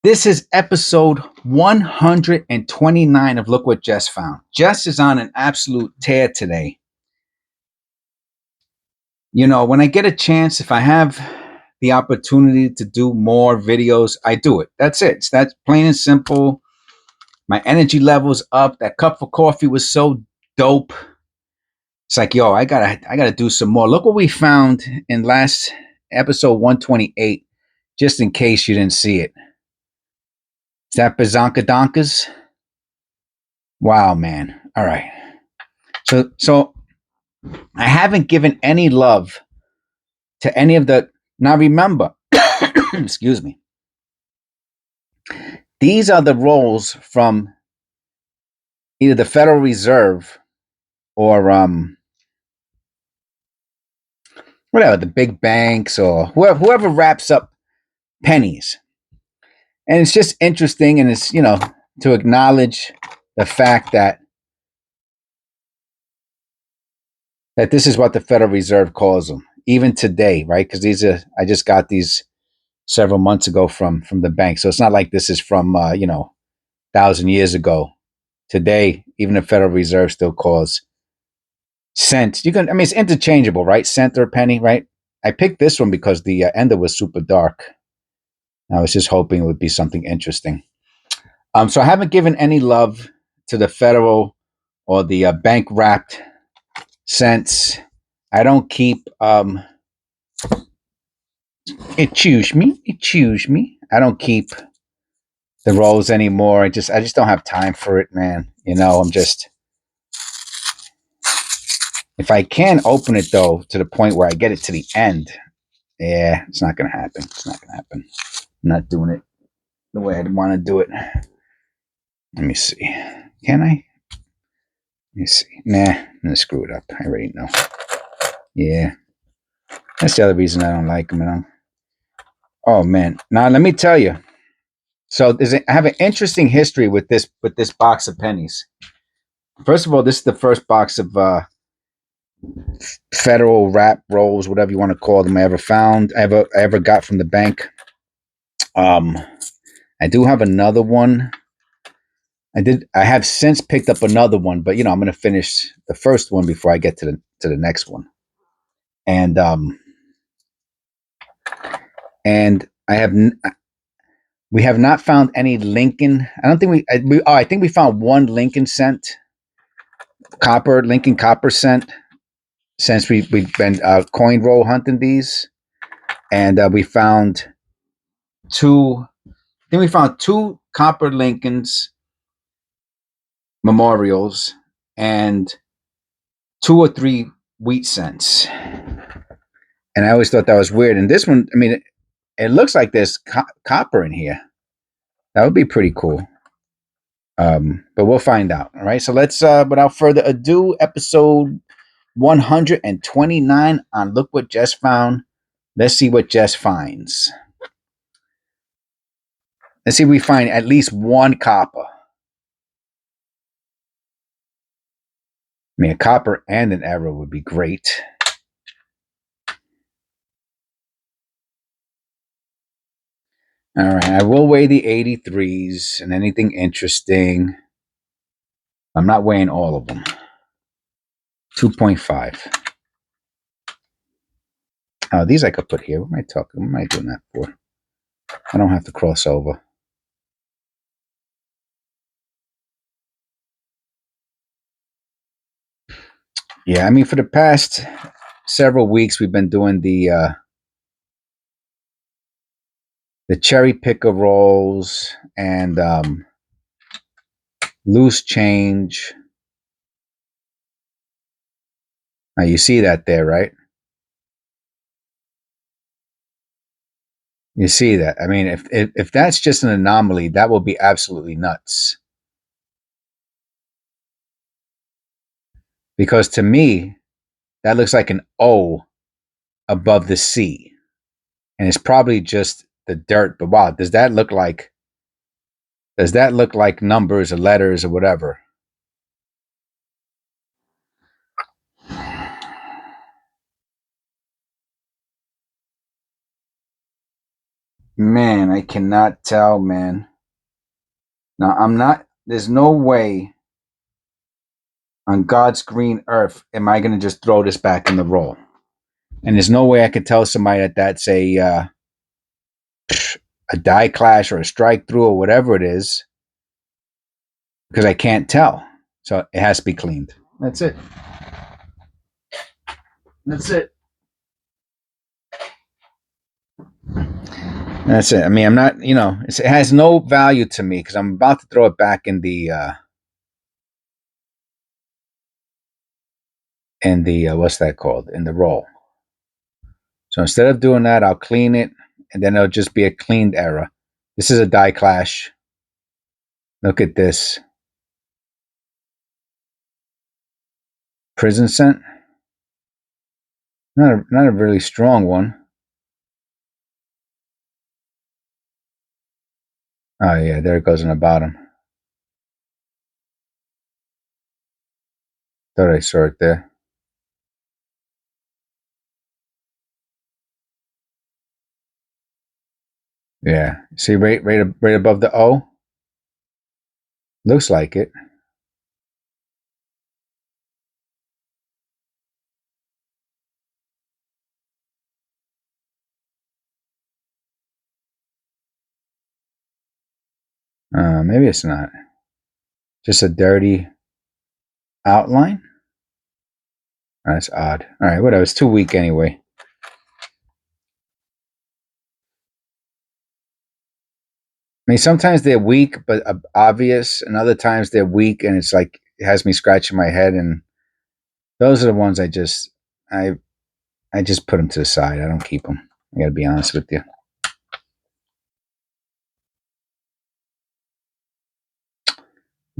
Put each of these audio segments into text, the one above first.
This is episode 129 of Look What Jess Found. Jess is on an absolute tear today. You know, when I get a chance, if I have the opportunity to do more videos, I do it. That's it. It's that plain and simple. My energy level's up. That cup of coffee was so dope. It's like, yo, I gotta do some more. Look what we found in last episode 128, just in case you didn't see it. Is that Bazonka Donkas? Wow, man. All right. So I haven't given any love to any of the. Now remember, excuse me. These are the rolls from either the Federal Reserve or whatever, the big banks or whoever wraps up pennies. And it's just interesting, and it's, to acknowledge the fact that this is what the Federal Reserve calls them, even today, right? Because I just got these several months ago from the bank, so it's not like this is from 1,000 years ago. Today, even the Federal Reserve still calls cents. It's interchangeable, right? Cent or penny, right? I picked this one because the ender was super dark. I was just hoping it would be something interesting. So I haven't given any love to the federal or the bank wrapped cents. I don't keep excuse me. I don't keep the rolls anymore. I just don't have time for it, man. If I can open it though to the point where I get it to the end, yeah, it's not gonna happen. I'm not doing it the way I'd want to do it. Let me see. Can I? Let me see. Nah, I'm gonna screw it up. I already know. Yeah, that's the other reason I don't like them. Oh man! Now let me tell you. So I have an interesting history with this box of pennies. First of all, this is the first box of federal wrap rolls, whatever you want to call them, I ever got from the bank. I do have another one. I have since picked up another one, but I'm going to finish the first one before I get to the next one. And we have not found any Lincoln. I don't think I think we found one Lincoln cent, Lincoln copper cent, since we've been coin roll hunting these, and we found two. I think we found two copper Lincolns memorials and 2 or 3 wheat cents. And I always thought that was weird. And this one, it looks like there's copper in here. That would be pretty cool. But we'll find out. All right. So let's, without further ado, episode 129 on Look What Jess Found. Let's see what Jess finds. Let's see if we find at least one copper. A copper and an arrow would be great. All right, I will weigh the 83s and anything interesting. I'm not weighing all of them. 2.5. Oh, these I could put here. What am I doing that for? I don't have to cross over. Yeah, for the past several weeks, we've been doing the cherry picker rolls and loose change. Now you see that there, right? You see that. If that's just an anomaly, that will be absolutely nuts. Because to me, that looks like an O above the C. And it's probably just the dirt. But wow, does that look like numbers or letters or whatever? Man, I cannot tell, man. Now, I'm not, there's no way on God's green earth am I going to just throw this back in the roll. And there's no way I could tell somebody that that's a die clash or a strike through or whatever it is, because I can't tell. So it has to be cleaned. That's it. That's it. That's it. I mean, I'm not, it has no value to me because I'm about to throw it back in the what's that called? In the roll. So instead of doing that, I'll clean it, and then it'll just be a cleaned error. This is a die clash. Look at this. Prison scent. Not a really strong one. Oh yeah, there it goes on the bottom. Thought I saw it there. Yeah. See right above the O? Looks like it. Maybe it's not. Just a dirty outline? Oh, that's odd. All right, whatever. It's too weak anyway. I mean, sometimes they're weak but obvious, and other times they're weak and it's like it has me scratching my head. And those are the ones I just put them to the side. I don't keep them. I got to be honest with you.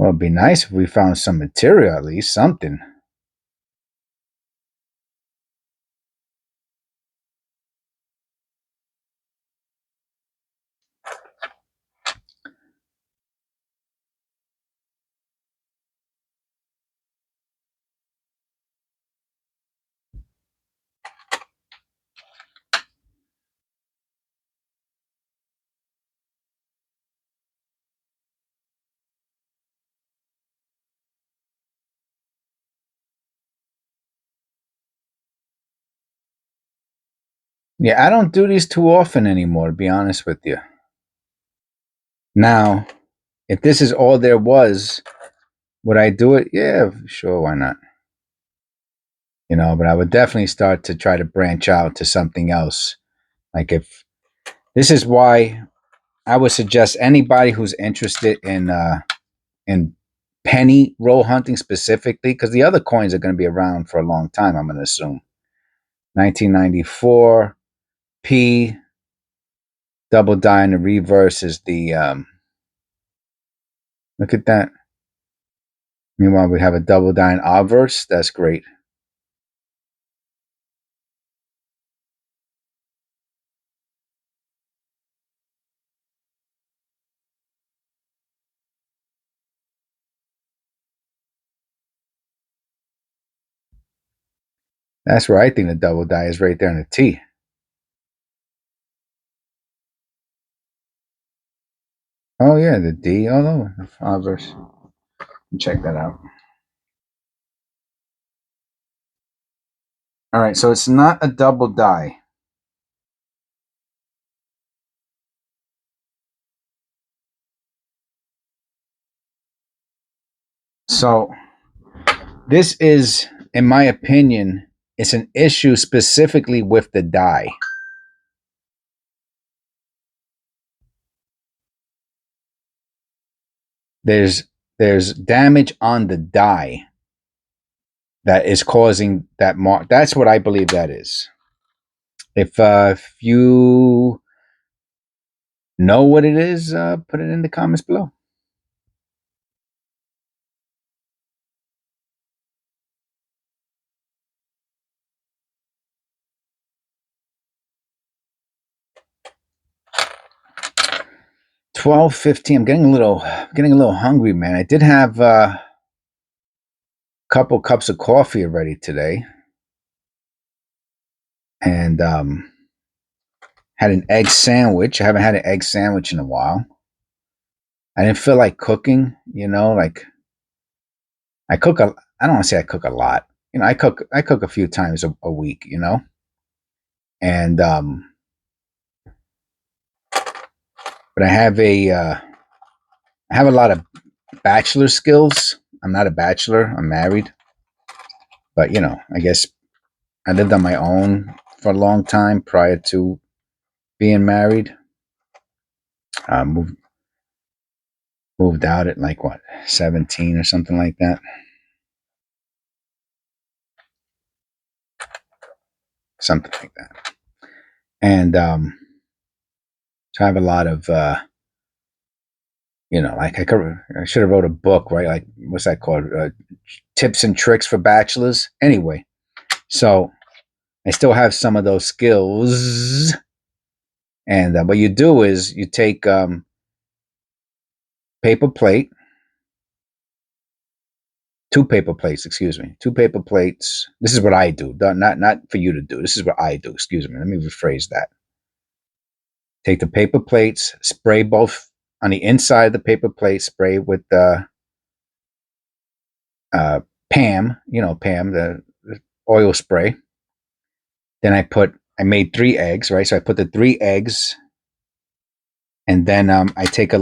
Well, it'd be nice if we found some material, at least something. Yeah, I don't do these too often anymore, to be honest with you. Now, if this is all there was, would I do it? Yeah, sure, why not? But I would definitely start to try to branch out to something else. Like if this is why I would suggest anybody who's interested in penny roll hunting specifically, because the other coins are going to be around for a long time, I'm going to assume. 1994 P double die in the reverse is the look at that. Meanwhile, we have a double die in obverse. That's great. That's where I think the double die is, right there in the T. Oh yeah, the D. Oh no, obverse. Check that out. All right, so it's not a double die. So this is, in my opinion, it's an issue specifically with the die. There's damage on the die that is causing that mark. That's what I believe that is. If you know what it is, put it in the comments below. $12.15. I'm getting a little hungry, man. I did have a couple cups of coffee already today, and Had an egg sandwich. I haven't had an egg sandwich in a while. I didn't feel like cooking, like I cook I don't want to say I cook a lot. I cook a few times a week, and but I have a lot of bachelor skills. I'm not a bachelor. I'm married, but I guess I lived on my own for a long time prior to being married. Moved out at like what, 17 or something like that. Something like that. And so I have a lot of like I should have wrote a book, right? Like, what's that called? Tips and tricks for bachelors. Anyway, so I still have some of those skills. And what you do is you take paper plate, two paper plates. Excuse me, two paper plates. This is what I do. Not for you to do. This is what I do. Excuse me. Let me rephrase that. Take the paper plates, spray both on the inside of the paper plate. Spray with Pam, Pam, the oil spray. Then I made 3 eggs, right? So I put the 3 eggs, and then I take a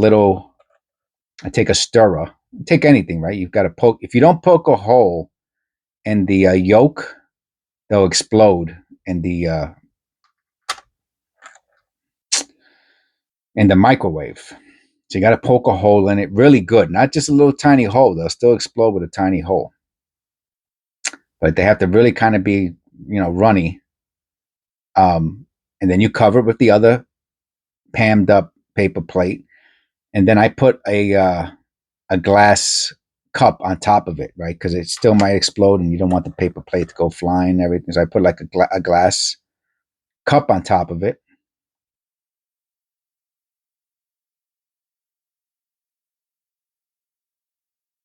stirrer. Take anything, right? You've got to poke. If you don't poke a hole in the yolk, they'll explode in the microwave. So you got to poke a hole in it really good, not just a little tiny hole. They'll still explode with a tiny hole, but they have to really kind of be, runny. And then you cover it with the other pammed up paper plate, and then I put a glass cup on top of it, right? Because it still might explode, and you don't want the paper plate to go flying and everything. So I put like a glass cup on top of it.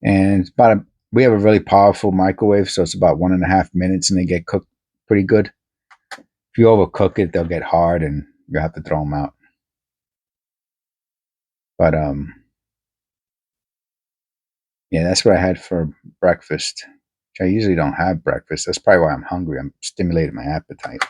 And we have a really powerful microwave, so it's about 1.5 minutes, and they get cooked pretty good. If you overcook it, they'll get hard, and you have to throw them out. But yeah, that's what I had for breakfast. Which I usually don't have breakfast. That's probably why I'm hungry. I'm stimulating my appetite.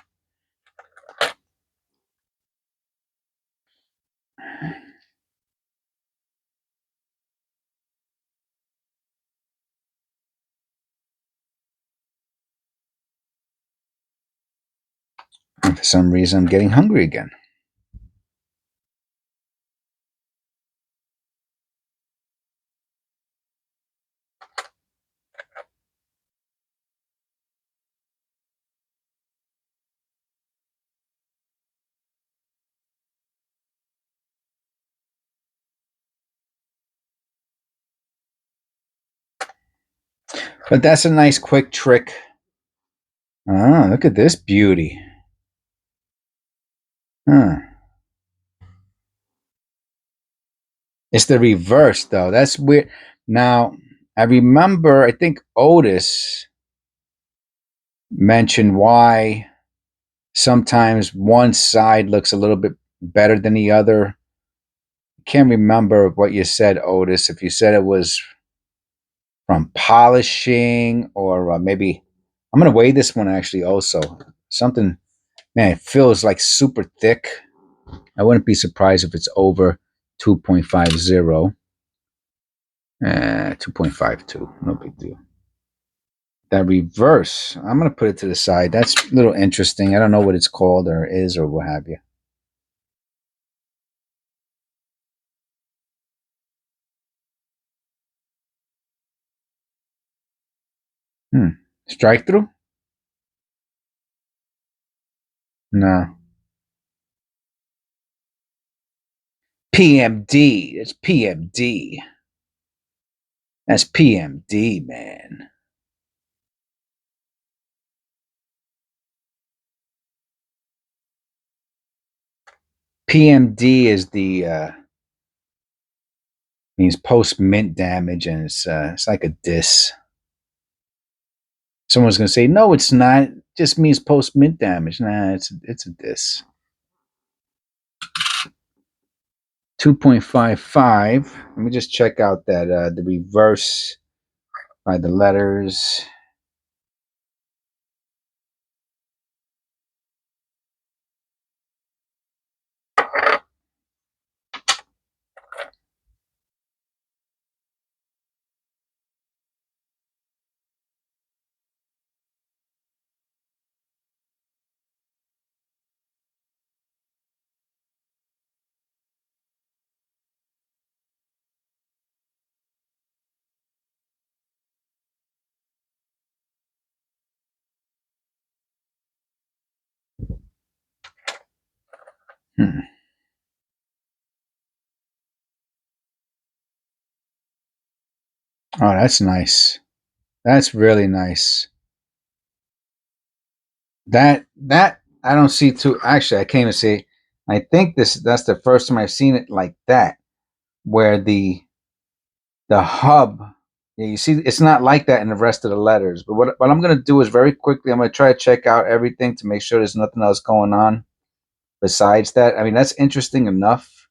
And for some reason, I'm getting hungry again. But that's a nice quick trick. Oh, look at this beauty. Huh. It's the reverse, though. That's weird. Now, I remember, I think Otis mentioned why sometimes one side looks a little bit better than the other. I can't remember what you said, Otis. If you said it was from polishing, or maybe I'm going to weigh this one actually also. Something, man, it feels like super thick. I wouldn't be surprised if it's over 2.50. 2.52. No big deal. That reverse, I'm going to put it to the side. That's a little interesting. I don't know what it's called or is or what have you. Strike through? No. PMD. It's PMD. That's PMD, man. PMD is the means post mint damage, and it's like a diss. Someone's gonna say, no, it's not. It just means post mint damage. Nah, it's a diss. 2.55. Let me just check out that the reverse by the letters. Hmm. Oh, that's nice. That's really nice. That I don't see too. Actually, I can't even see. I think that's the first time I've seen it like that, where the hub. Yeah, you see, it's not like that in the rest of the letters. But what I'm gonna do is very quickly, I'm gonna try to check out everything to make sure there's nothing else going on besides that. I mean, that's interesting enough.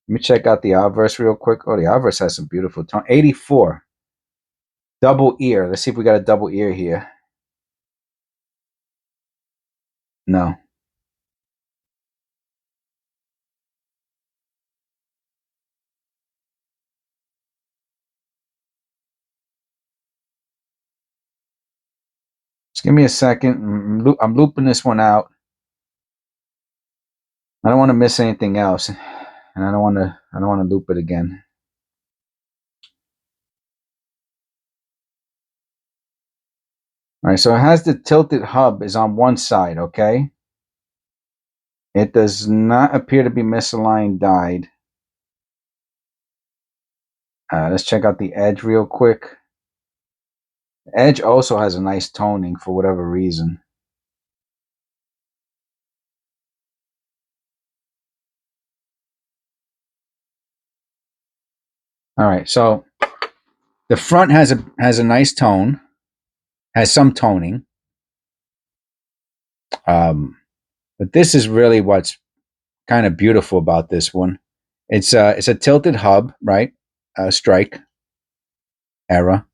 Let me check out the obverse real quick. Oh, the obverse has some beautiful tone. 84. Double ear. Let's see if we got a double ear here. No. Just give me a second. I'm looping this one out. I don't want to miss anything else, and I don't want to loop it again. All right, so it has the tilted hub is on one side, okay? It does not appear to be misaligned dyed. Let's check out the edge real quick. The edge also has a nice toning for whatever reason. All right, so the front has a nice tone, has some toning. But this is really what's kind of beautiful about this one. It's a tilted hub, right? Strike era.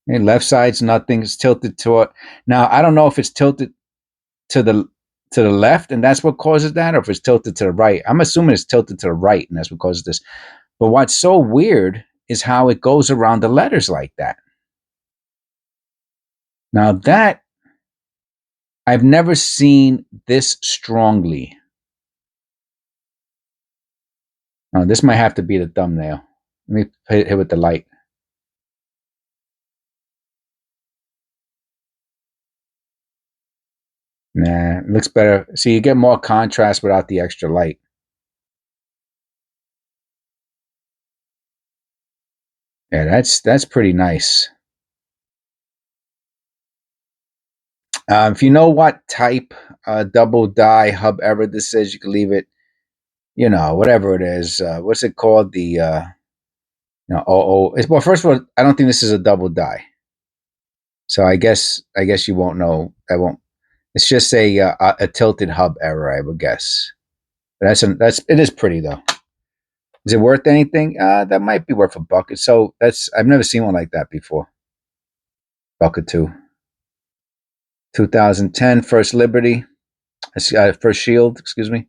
And left side's nothing. It's tilted to it. Now I don't know if it's tilted to the left, and that's what causes that, or if it's tilted to the right. I'm assuming it's tilted to the right, and that's what causes this. But what's so weird is how it goes around the letters like that. Now that I've never seen this strongly. Now, this might have to be the thumbnail. Let me hit it with the light. Nah, it looks better. See, you get more contrast without the extra light. Yeah, that's pretty nice. If you know what type double die hub ever this is, you can leave it. You know, whatever it is. What's it called? It's, well, first of all, I don't think this is a double die. So I guess you won't know. I won't. It's just a tilted hub error, I would guess. But that's it is pretty though. Is it worth anything? That might be worth a bucket. So that's I've never seen one like that before. Bucket two. 2010 First Liberty, First Shield, excuse me.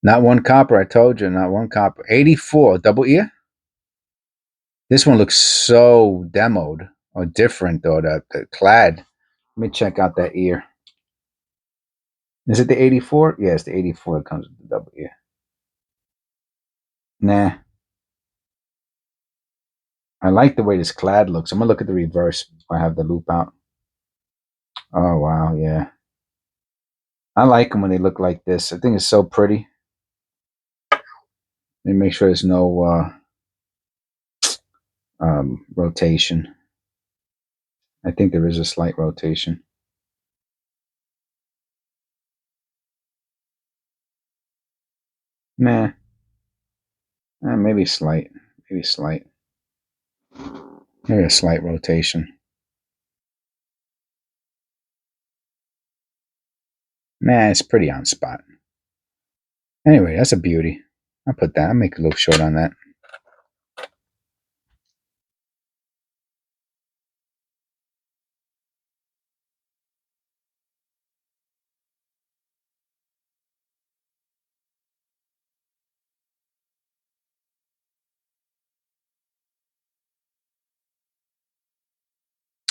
Not one copper, I told you, not one copper. 84, double ear. This one looks so demoed or different, or the clad. Let me check out that ear. Is it the 84? Yeah, it's the 84 that comes with the double ear. Nah. I like the way this clad looks. I'm going to look at the reverse if I have the loop out. Oh, wow, yeah. I like them when they look like this. I think it's so pretty. Let me make sure there's no rotation. I think there is a slight rotation. Nah, maybe slight. Maybe slight. Maybe a slight rotation. Nah, it's pretty on spot. Anyway, that's a beauty. I'll put that. I'll make a little short on that.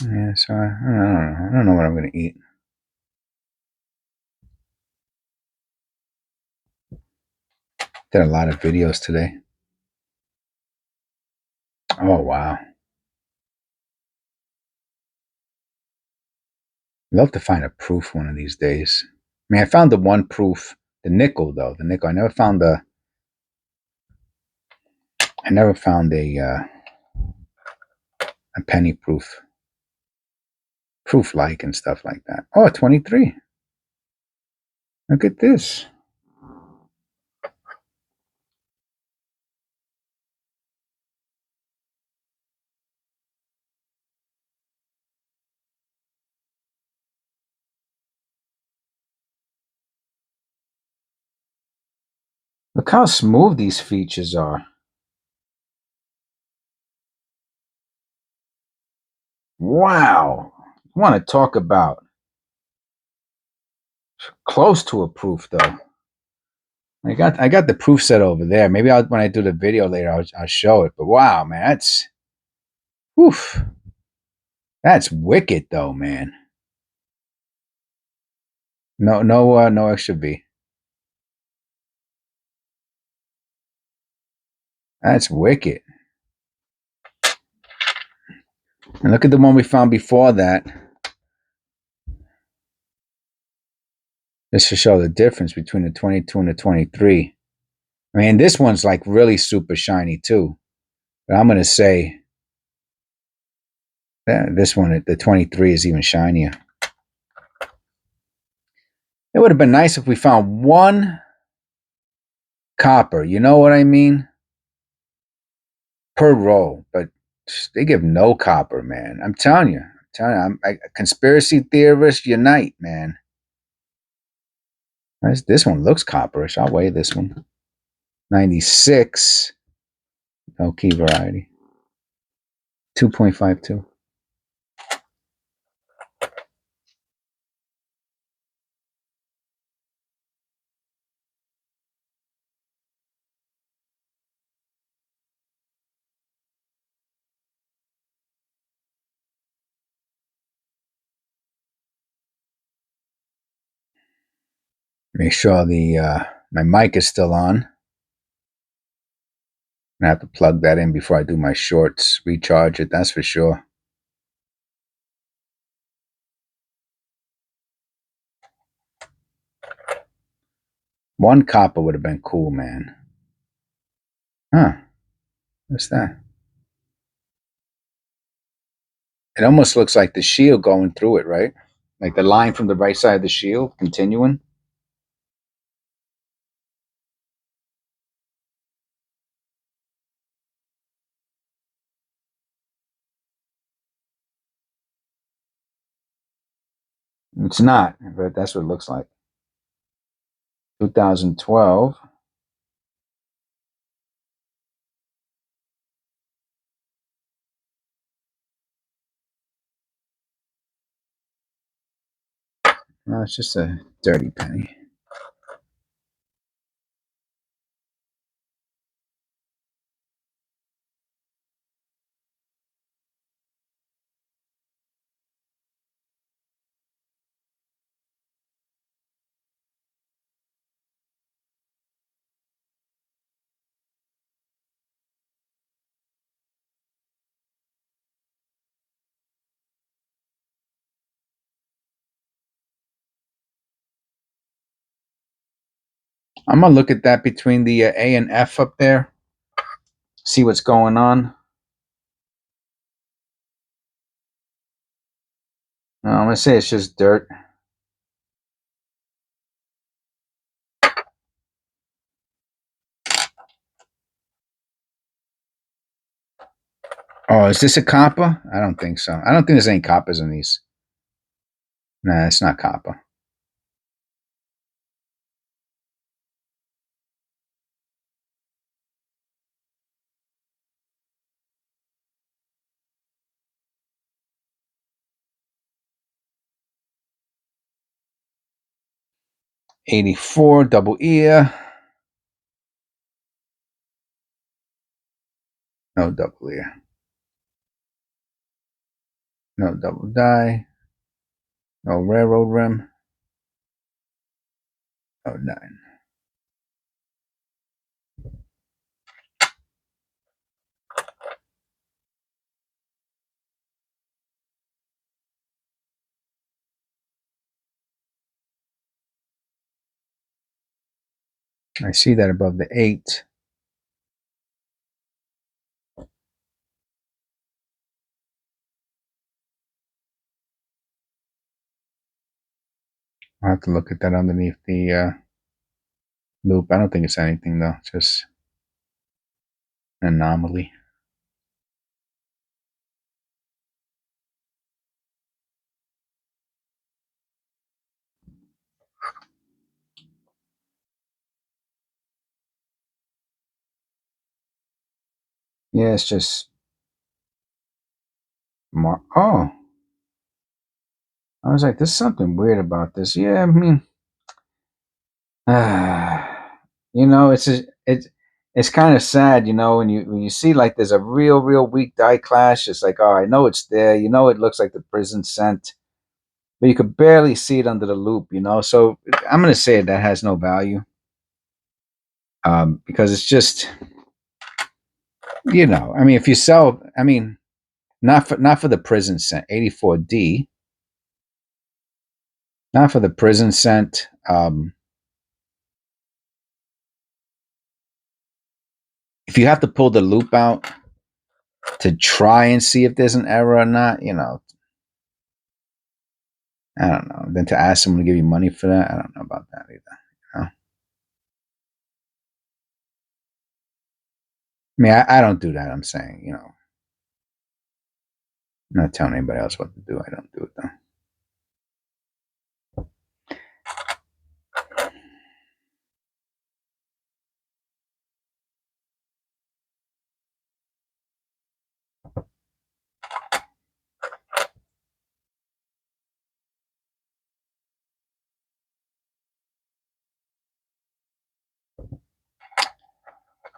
Yeah, so I don't know what I'm going to eat. Did a lot of videos today. Oh, wow. Love to find a proof one of these days. I mean, I found the one proof, the nickel though. The nickel. I never found a penny proof, proof like and stuff like that. Oh, 23. Look at this. Look how smooth these features are. Wow. You want to talk about close to a proof though. I got the proof set over there. Maybe when I do the video later, I'll show it. But wow, man, that's wicked though, man. No extra V. That's wicked. And look at the one we found before that. Just to show the difference between the 22 and the 23. I mean, this one's like really super shiny too. But I'm going to say that this one, the 23, is even shinier. It would have been nice if we found one copper. You know what I mean? Per roll. But they give no copper, man. I'm telling you. Conspiracy theorists unite, man. This one looks copperish. I'll weigh this one. 96. No key variety. 2.52. Make sure my mic is still on. I have to plug that in before I do my shorts. Recharge it, that's for sure. One copper would have been cool, man. Huh. What's that? It almost looks like the shield going through it, right? Like the line from the right side of the shield continuing. It's not, but that's what it looks like. 2012. No, it's just a dirty penny. I'm gonna look at that between the A and F up there. See what's going on. No, I'm gonna say it's just dirt. Oh, is this a copper? I don't think so. I don't think there's any coppers in these. Nah, it's not copper. '84 double ear. No double ear. No double die. No railroad rim. Oh, 9. I see that above the 8. I'll have to look at that underneath the loop. I don't think it's anything though. It's just an anomaly. Yeah, it's just oh, I was like, there's something weird about this. Yeah, I mean, it's kind of sad, when you see like there's a real weak die clash. It's like, oh, I know it's there. It looks like the prison scent, but you could barely see it under the loop. So I'm gonna say that has no value, because it's just, I mean, if you sell, I mean, not for the prison scent, 84D, not for the prison scent. If you have to pull the loop out to try and see if there's an error or not, I don't know. Then to ask someone to give you money for that, I don't know about that either. I mean, I don't do that. I'm saying, I'm not telling anybody else what to do. I don't do it though.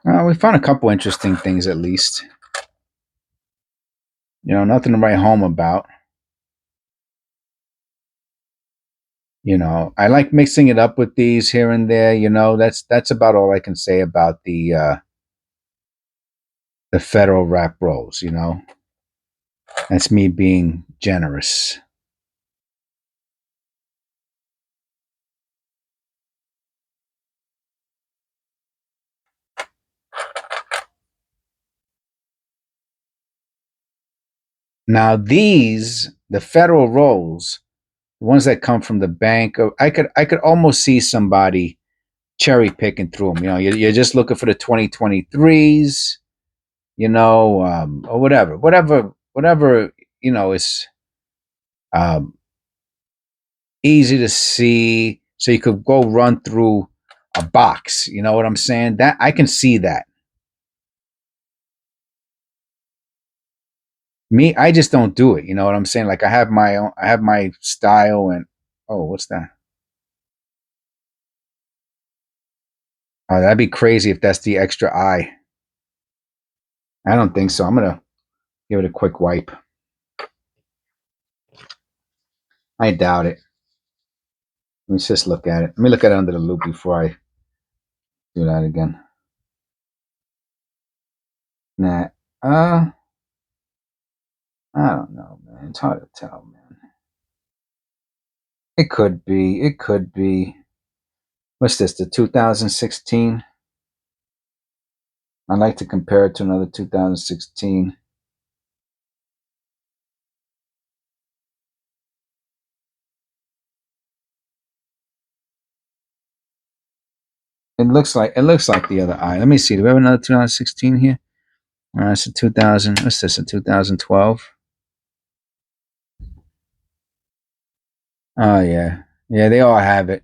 We found a couple interesting things at least. Nothing to write home about. I like mixing it up with these here and there. That's about all I can say about the federal wrap rolls. That's me being generous. Now the federal rolls, the ones that come from the bank, I could almost see somebody cherry picking through them. You're just looking for the 2023s, or whatever is um, easy to see, so you could go run through a box. You know what I'm saying? That I can see that. Me, I just don't do it. You know what I'm saying? Like I have my style, and oh, what's that? Oh, that'd be crazy if that's the extra eye. I don't think so. I'm gonna give it a quick wipe. I doubt it. Let's just look at it. Let me look at it under the loop before I do that again. Nah. I don't know, man. It's hard to tell, man. It could be. It could be. What's this? The 2016. I like to compare it to another 2016. It looks like the other eye. Let me see. Do we have another 2016 here? It's a 2000. What's this? A 2012. Oh yeah, yeah. They all have it.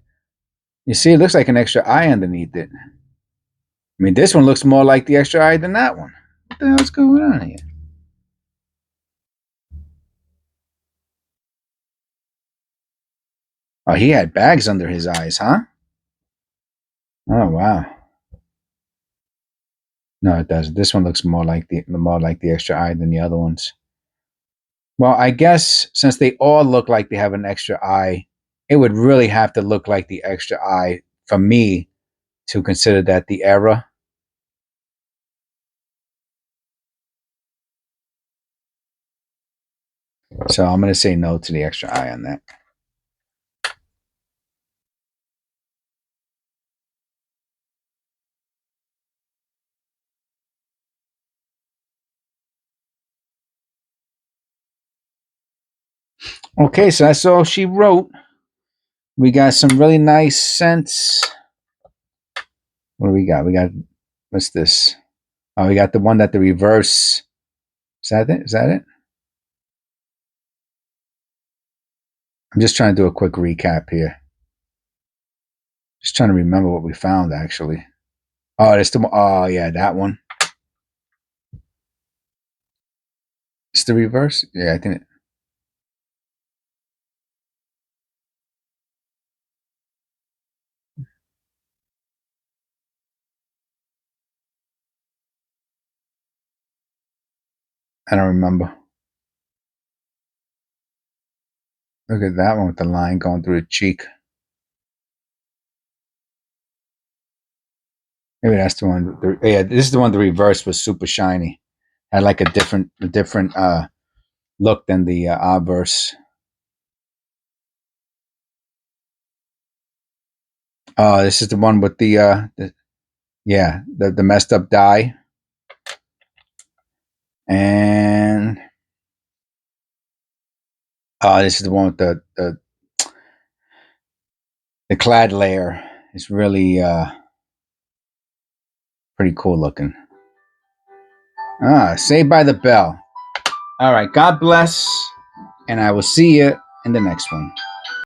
You see, it looks like an extra eye underneath it. I mean, this one looks more like the extra eye than that one. What the hell's going on here? Oh, he had bags under his eyes, huh? Oh wow. No, it doesn't. This one looks more like the extra eye than the other ones. Well, I guess since they all look like they have an extra eye, it would really have to look like the extra eye for me to consider that the error. So I'm going to say no to the extra eye on that. Okay, so that's all she wrote. We got some really nice scents. What do we got? We got, what's this? Oh, we got the one that the reverse. Is that it? Is that it? I'm just trying to do a quick recap here. Just trying to remember what we found actually. Oh, that's the one. Oh, yeah, that one. It's the reverse. Yeah, I think. I don't remember. Look at that one with the line going through the cheek. Maybe that's the one. Yeah, this is the one. The reverse was super shiny. Had like a different look than the obverse. Oh, this is the one with the messed up dye. And this is the one with the clad layer. It's really pretty cool looking. Saved by the Bell. All right, God bless, and I will see you in the next one.